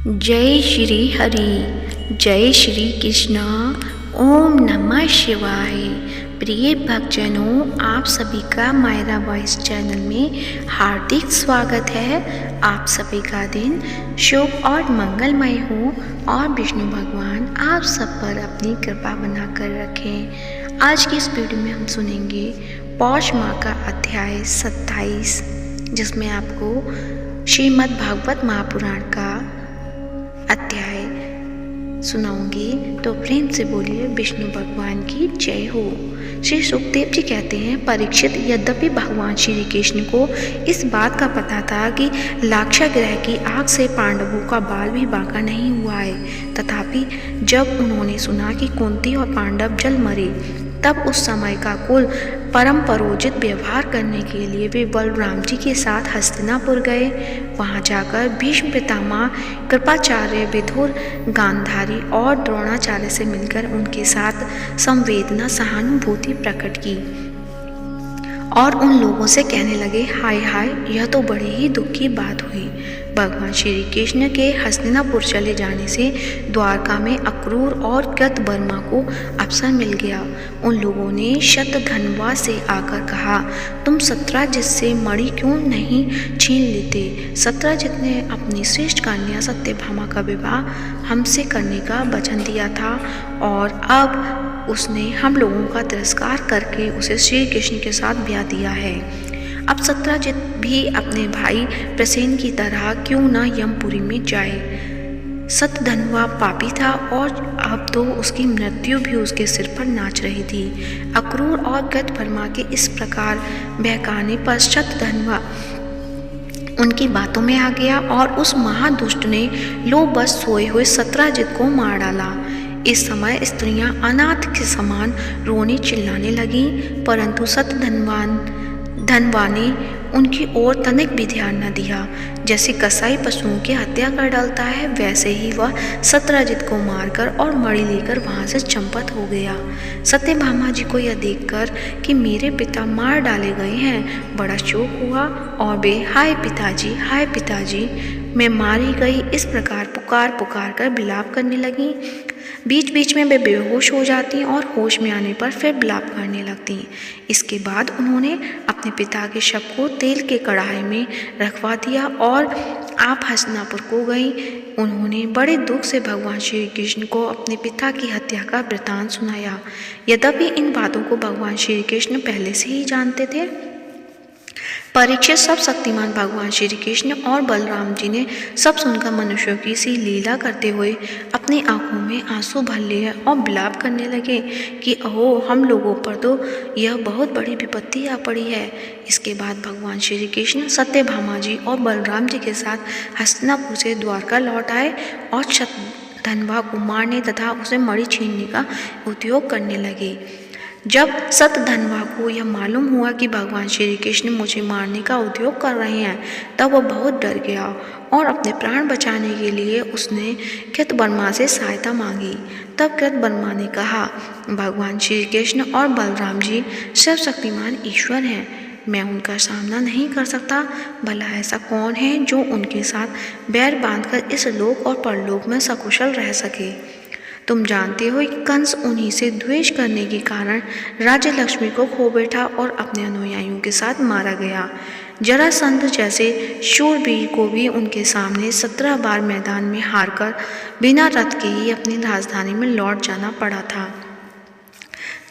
जय श्री हरि, जय श्री कृष्णा। ओम नमः शिवाय। प्रिय भक्तजनों, आप सभी का मायरा वॉइस चैनल में हार्दिक स्वागत है। आप सभी का दिन शुभ और मंगलमय हो और विष्णु भगवान आप सब पर अपनी कृपा बनाकर रखें। आज की इस वीडियो में हम सुनेंगे पौष माह का अध्याय 27, जिसमें आपको श्रीमद् भागवत महापुराण का अध्याय सुनाऊंगी। तो प्रेम से बोलिए विष्णु भगवान की जय हो। श्री सुखदेव जी कहते हैं, परीक्षित, यद्यपि भगवान श्री कृष्ण को इस बात का पता था कि लाक्षागृह की आग से पांडवों का बाल भी बांका नहीं हुआ है, तथापि जब उन्होंने सुना कि कुंती और पांडव जल मरे, तब उस समय का कुल परम परोजित व्यवहार करने के लिए वे बलराम जी के साथ हस्तिनापुर गए। वहां जाकर भीष्म पितामह, कृपाचार्य, विदुर, गांधारी और द्रोणाचार्य से मिलकर उनके साथ संवेदना सहानुभूति प्रकट की और उन लोगों से कहने लगे, हाय हाय, यह तो बड़ी ही दुख की बात हुई। भगवान श्री कृष्ण के हस्तिनापुर चले जाने से द्वारका में अक्रूर और कृतवर्मा को अवसर मिल गया। उन लोगों ने शतधन्वा से आकर कहा, तुम सत्यजित से मणि क्यों नहीं छीन लेते? सत्यजित ने अपनी श्रेष्ठ कन्या सत्यभामा का विवाह हमसे करने का वचन दिया था और अब उसने हम लोगों का तिरस्कार करके उसे श्री कृष्ण के साथ ब्याह दिया है। अब सत्यजित भी अपने भाई प्रसेन की तरह क्यों न यमपुरी में जाए। सतधन्वा पापी था और अब तो उसकी मृत्यु भी उसके सिर पर नाच रही थी। अक्रूर और कृतवर्मा के इस प्रकार बहकाने पर शतधन्वा उनकी बातों में आ गया और उस महादुष्ट ने लोभवश सोए हुए सत्यजित को मार डाला। इस समय स्त्रियां अनाथ के समान रोने चिल्लाने लगीं, परंतु सतधन्वा ने उनकी ओर तनिक भी ध्यान न दिया। जैसे कसाई पशुओं की हत्या कर डालता है, वैसे ही वह सत्यजित को मारकर और मणि लेकर वहां से चंपत हो गया। सत्यभामा जी को यह देखकर कि मेरे पिता मार डाले गए हैं, बड़ा शोक हुआ और वे हाय पिताजी, मैं मारी गई, इस प्रकार पुकार पुकार कर विलाप करने लगी। बीच बीच में वे बेहोश हो जाती और होश में आने पर फिर विलाप करने लगती। इसके बाद उन्होंने अपने पिता के शव को तेल के कढ़ाई में रखवा दिया और आप हस्तिनापुर को गई। उन्होंने बड़े दुख से भगवान श्री कृष्ण को अपने पिता की हत्या का वृतांत सुनाया। यद्यपि इन बातों को भगवान श्री कृष्ण पहले से ही जानते थे। परीक्षित, सब शक्तिमान भगवान श्री कृष्ण और बलराम जी ने सब सुनकर मनुष्यों की सी लीला करते हुए अपनी आंखों में आंसू भर लिए और विलाप करने लगे कि अहो, हम लोगों पर तो यह बहुत बड़ी विपत्ति आ पड़ी है। इसके बाद भगवान श्री कृष्ण सत्यभामा जी और बलराम जी के साथ हस्तिनापुर से द्वारका लौट आए और शतधन्वा को मारने तथा उसे मणि छीनने का उद्योग करने लगे। जब सतधन्वा को यह मालूम हुआ कि भगवान श्री कृष्ण मुझे मारने का उद्योग कर रहे हैं, तब वह बहुत डर गया और अपने प्राण बचाने के लिए उसने कृतवर्मा से सहायता मांगी। तब कृतवर्मा ने कहा, भगवान श्री कृष्ण और बलराम जी सर्वशक्तिमान ईश्वर हैं, मैं उनका सामना नहीं कर सकता। भला ऐसा कौन है जो उनके साथ बैर बांधकर इस लोक और परलोक में सकुशल रह सके? तुम जानते हो कि कंस उन्हीं से द्वेष करने के कारण राज्य लक्ष्मी को खो बैठा और अपने अनुयायियों के साथ मारा गया। जरासंध जैसे शूरवीर को भी उनके सामने 17 बार मैदान में हारकर बिना रथ के ही अपनी राजधानी में लौट जाना पड़ा था।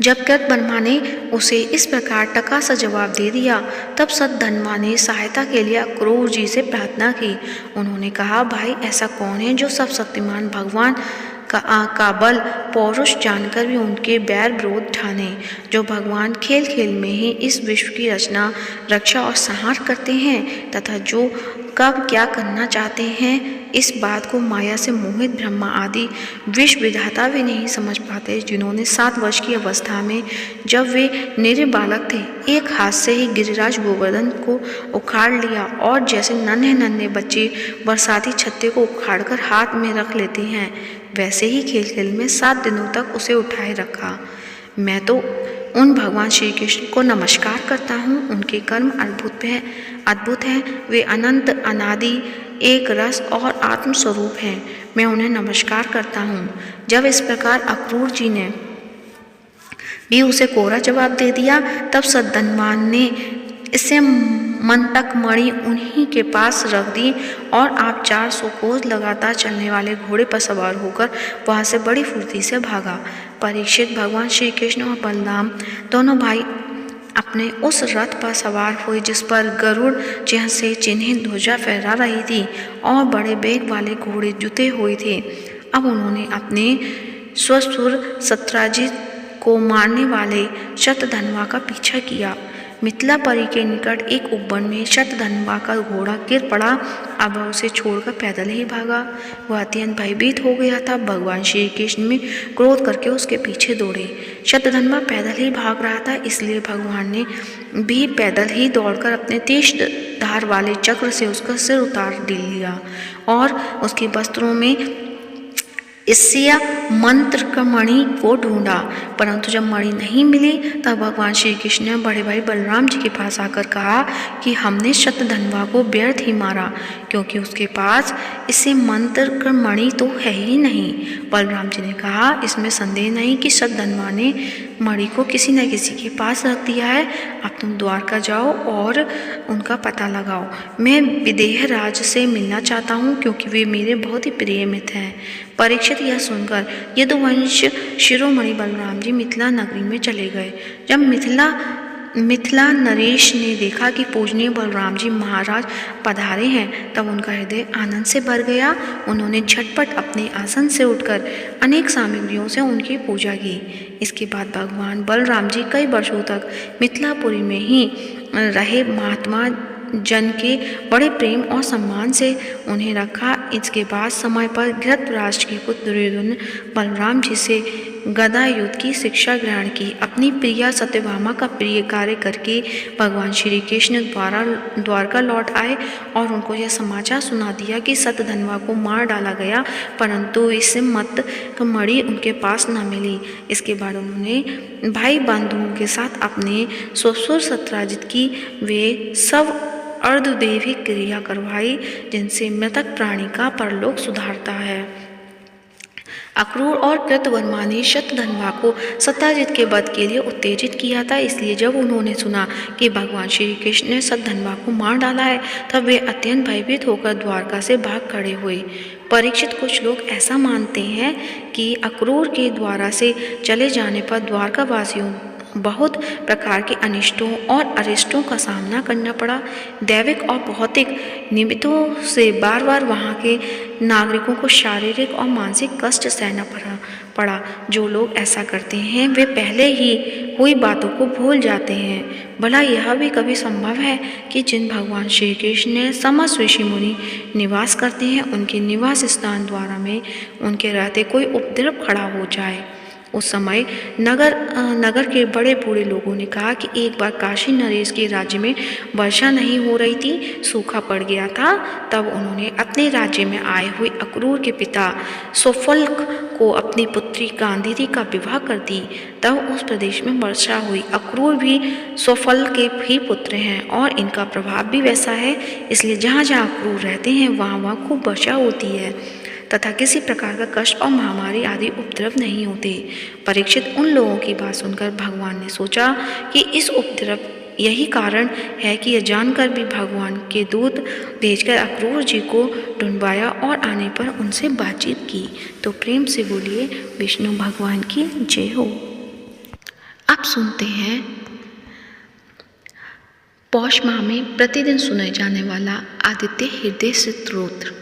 जब कृतवर्मा ने उसे इस प्रकार टका सा जवाब दे दिया, तब सतधन्वा ने सहायता के लिए अक्रूर जी से प्रार्थना की। उन्होंने कहा, भाई, ऐसा कौन है जो सब शक्तिमान भगवान का बल पौरुष जानकर भी उनके बैर विरोध ठाने, जो भगवान खेल खेल में ही इस विश्व की रचना, रक्षा और संहार करते हैं तथा जो कब क्या करना चाहते हैं, इस बात को माया से मोहित ब्रह्मा आदि विश्व विधाता भी नहीं समझ पाते, जिन्होंने 7 वर्ष की अवस्था में जब वे निरीह बालक थे, एक हाथ से ही गिरिराज गोवर्धन को उखाड़ लिया और जैसे नन्हे नन्हे बच्चे बरसाती छत्ते को उखाड़कर हाथ में रख लेते हैं, वैसे ही खेल खेल में 7 दिनों तक उसे उठाए रखा। मैं तो उन भगवान श्री कृष्ण को नमस्कार करता हूँ। उनके कर्म अद्भुत हैं। वे अनंत, अनादि, एक रस और आत्मस्वरूप हैं। मैं उन्हें नमस्कार करता हूँ। जब इस प्रकार अक्रूर जी ने भी उसे कोरा जवाब दे दिया, तब सद्धनवान ने इसे मंतक मणि उन्हीं के पास रख दी और आप 400 कोस लगातार चलने वाले घोड़े पर सवार होकर वहां से बड़ी फुर्ती से भागा। परीक्षित, भगवान श्री कृष्ण और बलराम दोनों भाई अपने उस रथ पर सवार हुए जिस पर गरुड़ चिन्ह से चिन्हित ध्वजा फहरा रही थी और बड़े बेग वाले घोड़े जुते हुए थे। अब उन्होंने अपने स्वसुर सत्राजित को मारने वाले शतधन्वा का पीछा किया। मिथिलापुरी के निकट एक उपवन में शतधन्वा का घोड़ा गिर पड़ा। अब वह उसे छोड़कर पैदल ही भागा। वह अत्यंत भयभीत हो गया था। भगवान श्री कृष्ण में क्रोध करके उसके पीछे दौड़े। शतधन्वा पैदल ही भाग रहा था, इसलिए भगवान ने भी पैदल ही दौड़कर अपने तेज धार वाले चक्र से उसका सिर उतार लिया और उसके वस्त्रों में इससे मंत्र का मणि को ढूंढा, परंतु जब मणि नहीं मिली तब भगवान श्री कृष्ण ने बड़े भाई बलराम जी के पास आकर कहा कि हमने शतधन्वा को व्यर्थ ही मारा, क्योंकि उसके पास इससे मंत्र का मणि तो है ही नहीं। बलराम जी ने कहा, इसमें संदेह नहीं कि शतधन्वा ने मणि को किसी न किसी के पास रख दिया है। अब तुम द्वारका जाओ और उनका पता लगाओ। मैं विदेह राज से मिलना चाहता हूँ, क्योंकि वे मेरे बहुत ही प्रिय मित्र हैं। परीक्षित यह सुनकर यदुवंश शिरोमणि बलराम जी मिथिला नगरी में चले गए। जब मिथिला नरेश ने देखा कि पूजनीय बलराम जी महाराज पधारे हैं, तब उनका हृदय आनंद से भर गया। उन्होंने झटपट अपने आसन से उठकर अनेक सामग्रियों से उनकी पूजा की। इसके बाद भगवान बलराम जी कई वर्षों तक मिथिलापुरी में ही रहे। महात्मा जन के बड़े प्रेम और सम्मान से उन्हें रखा। इसके बाद समय पर धृतराष्ट्र के पुत्र दुर्योधन बलराम जी से गदा युद्ध की शिक्षा ग्रहण की। अपनी प्रिया सत्यभामा का प्रिय कार्य करके भगवान श्री कृष्ण द्वारका लौट आए और उनको यह समाचार सुना दिया कि शतधन्वा को मार डाला गया, परंतु इससे मत मणि उनके पास न मिली। इसके बाद उन्होंने भाई बंधुओं के साथ अपने ससुर सत्राजित की वे सब अर्धदैविक क्रिया करवाई, जिनसे मृतक प्राणी का परलोक सुधारता है। अक्रूर और कृतवर्मा ने शतधन्वा को सत्यजित के वध के लिए उत्तेजित किया था। इसलिए जब उन्होंने सुना कि भगवान श्री कृष्ण ने शतधन्वा को मार डाला है, तब वे अत्यंत भयभीत होकर द्वारका से भाग खड़े हुए। परीक्षित, कुछ लोग ऐसा मानते हैं कि अक्रूर के द्वारा से चले जाने पर द्वारका वासियों बहुत प्रकार के अनिष्टों और अरिष्टों का सामना करना पड़ा। दैविक और भौतिक निमित्तों से बार बार वहाँ के नागरिकों को शारीरिक और मानसिक कष्ट सहना पड़ा। जो लोग ऐसा करते हैं वे पहले ही हुई बातों को भूल जाते हैं। भला यह भी कभी संभव है कि जिन भगवान श्री कृष्ण ने समस्त ऋषि मुनि निवास करते हैं, उनके निवास स्थान द्वारा में उनके रहते कोई उपद्रव खड़ा हो जाए। उस समय नगर के बड़े बूढ़े लोगों ने कहा कि एक बार काशी नरेश के राज्य में वर्षा नहीं हो रही थी, सूखा पड़ गया था। तब उन्होंने अपने राज्य में आए हुए अक्रूर के पिता सोफल्क को अपनी पुत्री गांधीरी का विवाह कर दी। तब उस प्रदेश में वर्षा हुई। अक्रूर भी सोफल के ही पुत्र हैं और इनका प्रभाव भी वैसा है, इसलिए जहाँ जहाँ अक्रूर रहते हैं वहाँ खूब वर्षा होती है तथा किसी प्रकार का कष्ट और महामारी आदि उपद्रव नहीं होते। परीक्षित, उन लोगों की बात सुनकर भगवान ने सोचा कि इस उपद्रव यही कारण है कि यह जानकर भी भगवान के दूत भेजकर अक्रूर जी को ढूंढवाया और आने पर उनसे बातचीत की। तो प्रेम से बोलिए विष्णु भगवान की जय हो। अब सुनते हैं पौष माह में प्रतिदिन सुने जाने वाला आदित्य हृदय स्तोत्र।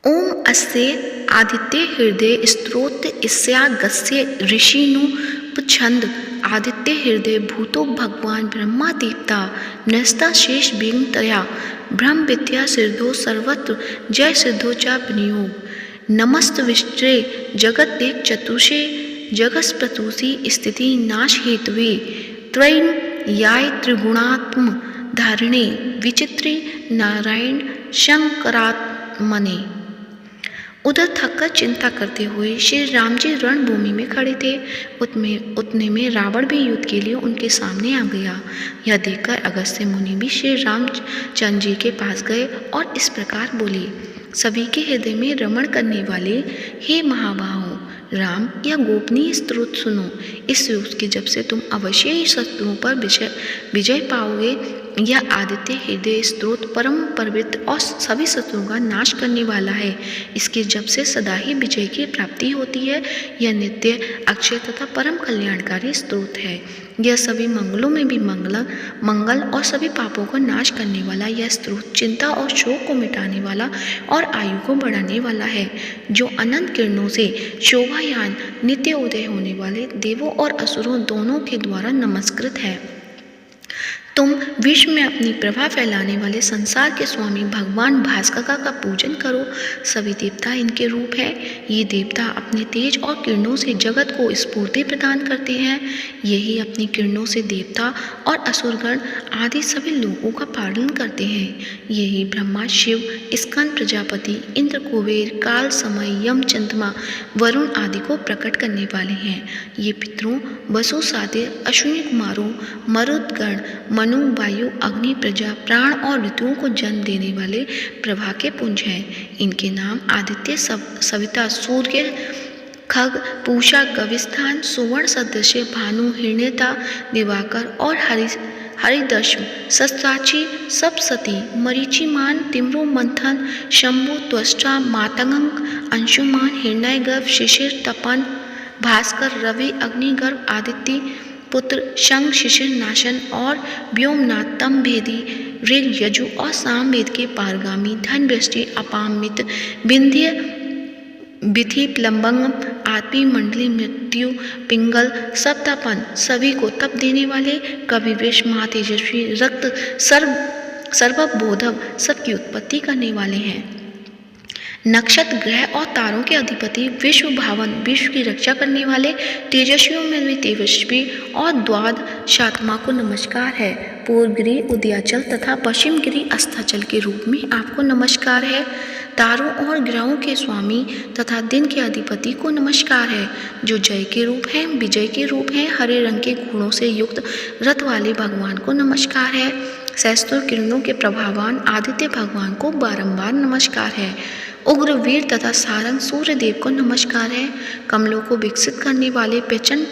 ओम अस्य आदित्य हृदय स्तोत्र इस्यागस्य ऋषिनु छंद आदित्य हृदय भूतो भगवान ब्रह्मा देवता नस्ता शेष विघ्नतया ब्रह्म विद्या सिद्धो सर्वत्र जय सिद्धो च विनियोग नमस्त विष्टे जगत देव चतुषे जगस्प्रतुषी स्थिति नाश हेतवे त्रैन याय त्रिगुणात्म धारिणे विचित्रे नारायण शंकरात्मने। उधर थककर चिंता करते हुए श्री राम जी रणभूमि में खड़े थे। उतने में रावण भी युद्ध के लिए उनके सामने आ गया। यह देखकर अगस्त्य मुनि भी श्री रामचंद्र जी के पास गए और इस प्रकार बोले, सभी के हृदय में रमण करने वाले हे महाबाहो, राम यह गोपनीय स्तोत्र सुनो। इस स्तोत्र के जब से तुम अवश्य ही शत्रुओं पर विजय पाओगे। यह आदित्य हृदय स्तोत्र परम पवित्र और सभी शत्रुओं का नाश करने वाला है। इसके जब से सदा ही विजय की प्राप्ति होती है। यह नित्य अक्षय तथा परम कल्याणकारी स्तोत्र है। यह सभी मंगलों में भी मंगल और सभी पापों को नाश करने वाला यह स्तोत्र चिंता और शोक को मिटाने वाला और आयु को बढ़ाने वाला है, जो अनंत किरणों से शोभायान नित्य उदय होने वाले देवों और असुरों दोनों के द्वारा नमस्कृत है। तुम विश्व में अपनी प्रभा फैलाने वाले संसार के स्वामी भगवान भास्कर का पूजन करो। सभी देवता इनके रूप हैं। ये देवता अपने तेज और किरणों से जगत को स्फूर्ति प्रदान करते हैं। यही अपनी किरणों से देवता और असुरगण आदि सभी लोगों का पालन करते हैं। यही ब्रह्मा, शिव, स्कंद प्रजापति, इंद्र, कुबेर, काल, समय, यम, चंद्रमा, वरुण आदि को प्रकट करने वाले हैं। ये पितरों, वसु, साध्य, अश्विनी कुमारों, मरुदगण, मनु, वायु, अग्नि, प्रजा, प्राण और ऋतुओं को जन्म देने वाले प्रभा के पुंज हैं। इनके नाम आदित्य, सविता, सूर्य, खग, पूषा, गविस्थान, सुवर्ण सदृश, भानु, हिरण्यता, दिवाकर और हरिदश्म, सस्ताची, सप्तसती, मरीचिमान, तिम्रो, मंथन, शंभु, त्वष्टा, मातंग, अंशुमान, हिरण्यगर्भ, शिशिर, तपन, भास्कर, रवि, अग्निगर्भ, आदित्य पुत्र, शंख, शिशिर, नाशन और व्योमनाथ, तम भेदी, ऋग, यजु और साम वेद के पारगामी, धन, वृष्टि, अपामित, विंध्य, विधि, प्लम्बंग, आत्मी, मंडली, मृत्यु, पिंगल, सप्तापन, सभी को तप देने वाले, कवि, विष, महातेजस्वी, रक्त, सर्वबोधव, सबकी उत्पत्ति करने वाले हैं। नक्षत्र, ग्रह और तारों के अधिपति, विश्व भावन, विश्व की रक्षा करने वाले, तेजस्वियों में भी तेजस्वी और द्वादशात्मा को नमस्कार है। पूर्व गिरि उदयाचल तथा पश्चिम गिरि अस्ताचल के रूप में आपको नमस्कार है। तारों और ग्रहों के स्वामी तथा दिन के अधिपति को नमस्कार है, जो जय के रूप हैं, विजय के रूप हैं। हरे रंग के घोड़ों से युक्त रथ वाले भगवान को नमस्कार है। सहस्त्रों किरणों के प्रभावान आदित्य भगवान को बारंबार नमस्कार है। उग्र, वीर तथा सारंग सूर्य देव को नमस्कार है। कमलों को विकसित करने वाले प्रचंड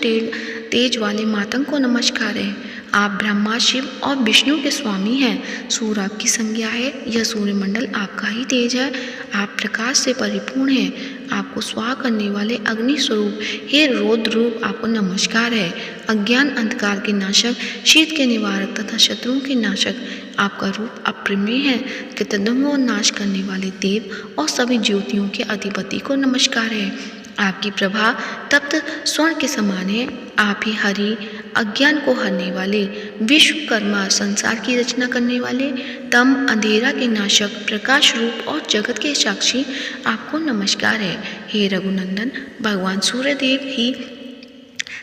तेज वाले मातंग को नमस्कार है। आप ब्रह्मा, शिव और विष्णु के स्वामी हैं। सूर्य आपकी संज्ञा है। यह सूर्यमंडल आपका ही तेज है। आप प्रकाश से परिपूर्ण हैं। आपको स्वाह करने वाले अग्नि स्वरूप हे रौद्र रूप आपको नमस्कार है। अज्ञान अंधकार के नाशक, शीत के निवारक तथा शत्रुओं के नाशक आपका रूप अप्रमेय है। कृतज्ञों को नाश करने वाले देव और सभी ज्योतियों के अधिपति को नमस्कार है। आपकी प्रभा तप्त स्वर्ण के समान है। आप ही हरि, अज्ञान को हरने वाले, विश्वकर्मा, संसार की रचना करने वाले, तम अंधेरा के नाशक, प्रकाश रूप और जगत के साक्षी आपको नमस्कार है। हे रघुनंदन, भगवान सूर्यदेव ही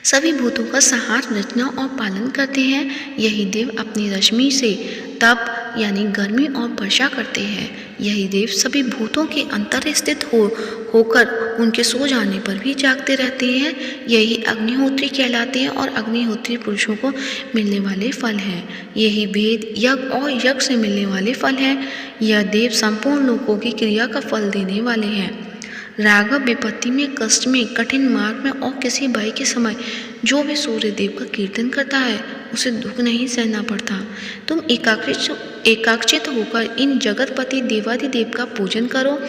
सभी भूतों का संहार, रचना और पालन करते हैं। यही देव अपनी रश्मि से तप यानी गर्मी और वर्षा करते हैं। यही देव सभी भूतों के अंतर स्थित होकर उनके सो जाने पर भी जागते रहते हैं। यही अग्निहोत्री कहलाते हैं और अग्निहोत्री पुरुषों को मिलने वाले फल हैं। यही वेद, यज्ञ और यज्ञ से मिलने वाले फल हैं। यह देव संपूर्ण लोगों की क्रिया का फल देने वाले हैं। राघव, विपत्ति में, कष्ट में, कठिन मार्ग में और किसी भय के समय जो भी सूर्य देव का कीर्तन करता है उसे दुख नहीं सहना पड़ता। तुम एकाग्रचित होकर इन जगतपति देवाधिदेव का पूजन करो।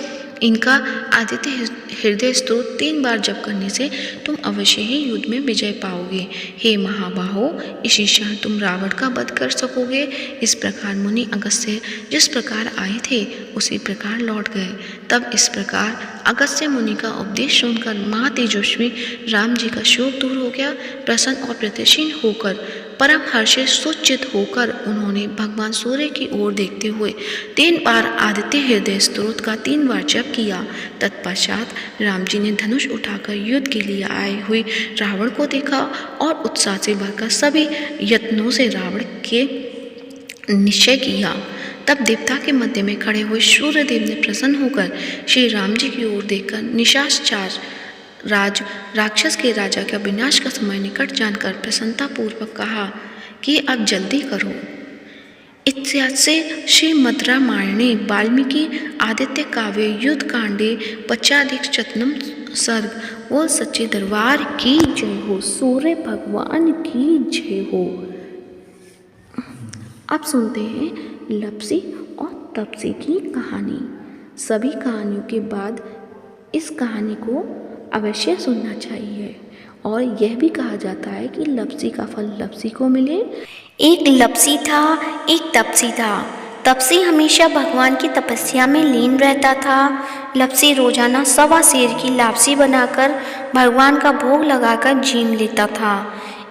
इनका आदित्य हृदय स्तोत्र 3 बार जप करने से तुम अवश्य ही युद्ध में विजय पाओगे। हे महाबाहो, इसी क्षण तुम रावण का वध कर सकोगे। इस प्रकार मुनि अगस्त्य जिस प्रकार आए थे उसी प्रकार लौट गए। तब इस प्रकार अगस्त्य मुनि का उपदेश सुनकर महातेजस्वी राम जी का शोक दूर हो गया। प्रसन्न और प्रतिशील होकर, परम हर्षित सुचित होकर उन्होंने भगवान सूर्य की ओर देखते हुए 3 बार आदित्य हृदय स्तोत्र का 3 बार जप किया। तत्पश्चात राम जी ने धनुष उठाकर युद्ध के लिए आए हुए रावण को देखा और उत्साह से भरकर सभी यत्नों से रावण के निश्चय किया। तब देवता के मध्य में खड़े हुए सूर्यदेव ने प्रसन्न होकर श्री राम जी की ओर देखकर निशाचर राक्षस के राजा का विनाश का समय निकट जानकर प्रसन्नता पूर्वक कहा कि अब जल्दी करो। इत्यादि श्रीमद् रामायणे वाल्मीकि आदित्य काव्य युद्ध कांडे 25 सर्ग। वो सच्चे दरबार की जय हो, सूर्य भगवान की जय हो। अब सुनते हैं लप्सी और तपसी की कहानी। सभी कहानियों के बाद इस कहानी को अवश्य सुनना चाहिए और यह भी कहा जाता है कि लप्सी का फल लप्सी को मिले। एक लप्सी था, एक तपसी था। तपसी हमेशा भगवान की तपस्या में लीन रहता था। लप्सी रोजाना 1.25 सेर की लापसी बनाकर भगवान का भोग लगाकर जीम लेता था।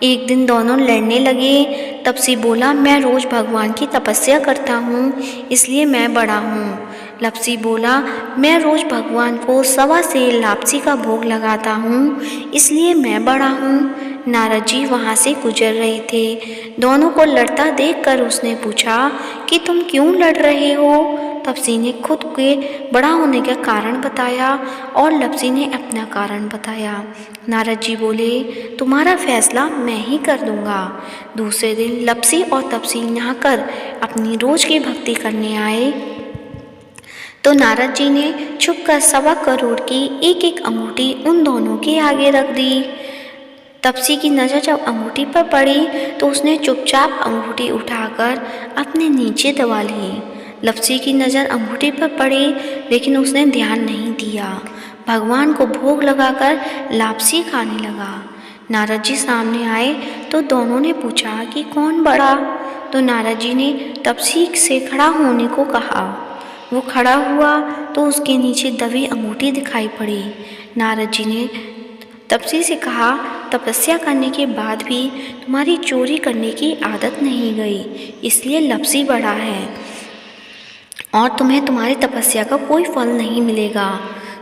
एक दिन दोनों लड़ने लगे। तपसी बोला, मैं रोज भगवान की तपस्या करता हूँ, इसलिए मैं बड़ा हूँ। लप्सी बोला, मैं रोज भगवान को 1.25 सेर लापसी का भोग लगाता हूँ, इसलिए मैं बड़ा हूँ। नारद जी वहाँ से गुजर रहे थे। दोनों को लड़ता देखकर उसने पूछा कि तुम क्यों लड़ रहे हो। तपसी ने खुद के बड़ा होने का कारण बताया और लप्सी ने अपना कारण बताया। नारद जी बोले, तुम्हारा फैसला मैं ही कर दूंगा। दूसरे दिन लप्सी और तपसी नहाकर अपनी रोज की भक्ति करने आए तो नारद जी ने छुपकर 1.25 करोड़ की एक अंगूठी उन दोनों के आगे रख दी। तपसी की नज़र जब अंगूठी पर पड़ी तो उसने चुपचाप अंगूठी उठाकर अपने नीचे दबा ली। लप्सी की नज़र अंगूठी पर पड़ी लेकिन उसने ध्यान नहीं दिया। भगवान को भोग लगाकर लापसी खाने लगा। नारद जी सामने आए तो दोनों ने पूछा कि कौन बड़ा। तो नारद जी ने तपसी से खड़ा होने को कहा। वो खड़ा हुआ तो उसके नीचे दबी अंगूठी दिखाई पड़ी। नारद जी ने तपसी से कहा, तपस्या करने के बाद भी तुम्हारी चोरी करने की आदत नहीं गई, इसलिए लप्सी बड़ा है और तुम्हें तुम्हारी तपस्या का कोई फल नहीं मिलेगा।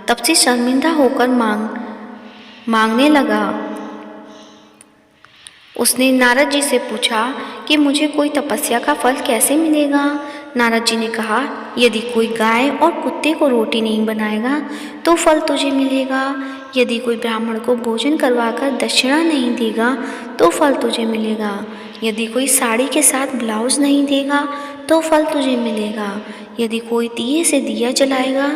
तपसी शर्मिंदा होकर मांगने लगा। उसने नारद जी से पूछा कि मुझे कोई तपस्या का फल कैसे मिलेगा। नारद जी ने कहा, यदि कोई गाय और कुत्ते को रोटी नहीं बनाएगा तो फल तुझे मिलेगा। यदि कोई ब्राह्मण को भोजन करवाकर दक्षिणा नहीं देगा तो फल तुझे मिलेगा। यदि कोई साड़ी के साथ ब्लाउज नहीं देगा तो फल तुझे मिलेगा। यदि कोई दिए से दिया जलाएगा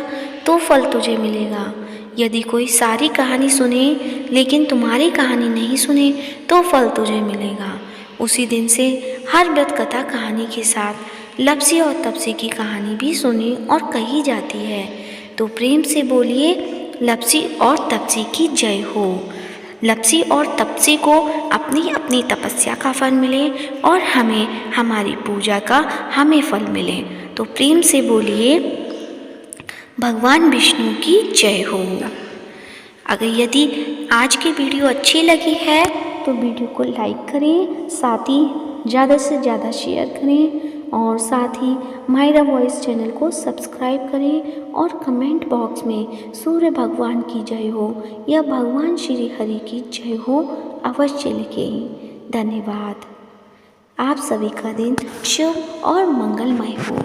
तो फल तुझे मिलेगा। यदि कोई सारी कहानी सुने लेकिन तुम्हारी कहानी नहीं सुने तो फल तुझे मिलेगा। उसी दिन से हर व्रत कथा कहानी के साथ लप्सी और तपसी की कहानी भी सुनी और कही जाती है। तो प्रेम से बोलिए, लप्सी और तपसी की जय हो। लप्सी और तपसी को अपनी अपनी तपस्या का फल मिले और हमें हमारी पूजा का हमें फल मिले। तो प्रेम से बोलिए, भगवान विष्णु की जय हो। अगर यदि आज की वीडियो अच्छी लगी है तो वीडियो को लाइक करें, साथ ही ज़्यादा से ज़्यादा शेयर करें और साथ ही मायरा वॉइस चैनल को सब्सक्राइब करें और कमेंट बॉक्स में सूर्य भगवान की जय हो या भगवान श्री हरि की जय हो अवश्य लिखें। धन्यवाद। आप सभी का दिन शुभ और मंगलमय हो।